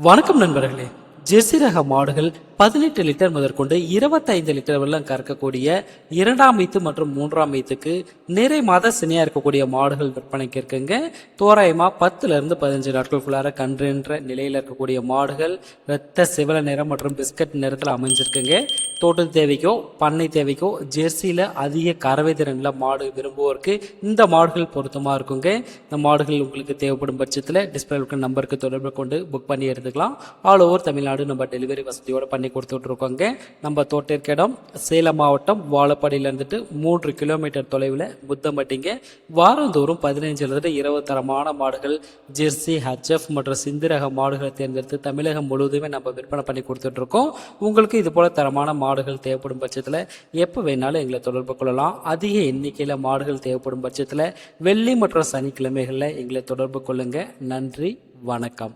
வணக்கம் நண்பர்களே. ஜெர்சி ரக மாடுகள் 18 லிட்டர் முதற்கொண்டு 25 லிட்டர் வெள்ளம் கறக்கக்கூடிய 2ஆம் ஈத்து மற்றும் 3ஆம் ஈத்துக்கு நிறை மாத சினையா இருக்கக்கூடிய மாடுகள் விற்பனைக்கு இருக்குங்க. தோராயமா 10 15 நாட்களுக்குள்ளார கன்றுன்ற நிலையில் இருக்கக்கூடிய மாடுகள் இரத்த சிவல நிறம் மற்றும் பிஸ்கட் நிறத்தில் அமைஞ்சிருக்குங்க. தோட்ட தேவைக்கோ பண்ணை தேவைக்கோ ஜெர்சியில் அதிக கறவை திறனில் மாடு விரும்புவோருக்கு இந்த மாடுகள் பொருத்தமாக இருக்குங்க. இந்த மாடுகள் உங்களுக்கு தேவைப்படும் பட்சத்தில் டிஸ்பிளே இருக்க நம்பருக்கு தொடர்பு கொண்டு புக் பண்ணி எடுத்துக்கலாம். ஆல் ஓவர் தமிழ்நாடு நம்ம டெலிவரி வசதியோடு பண்ணி கொடுத்துட்ருக்கோங்க. நம்ம தோட்ட இடம் சேலம் மாவட்டம் வாழப்பாடியில் இருந்துட்டு 3 கிலோமீட்டர் தொலைவில் புத்தம்பட்டிங்க. வாரந்தோறும் 15 20 தரமான மாடுகள் ஜெர்சி, ஹச்எஃப் மற்றும் சிந்து ரக மாடுகளை தேர்ந்தெடுத்து தமிழகம் முழுவதுமே நம்ம விற்பனை பண்ணி கொடுத்துட்ருக்கோம். உங்களுக்கு இது போல தரமான மாடுகள் தேவைப்படும் பட்சத்தில் எப்போ வேணாலும் எங்களை தொடர்பு கொள்ளலாம். அதிக எண்ணிக்கையில் மாடுகள் தேவைப்படும் பட்சத்தில் வெள்ளி மற்றும் சனிக்கிழமைகளில் எங்களை தொடர்பு கொள்ளுங்க. நன்றி, வணக்கம்.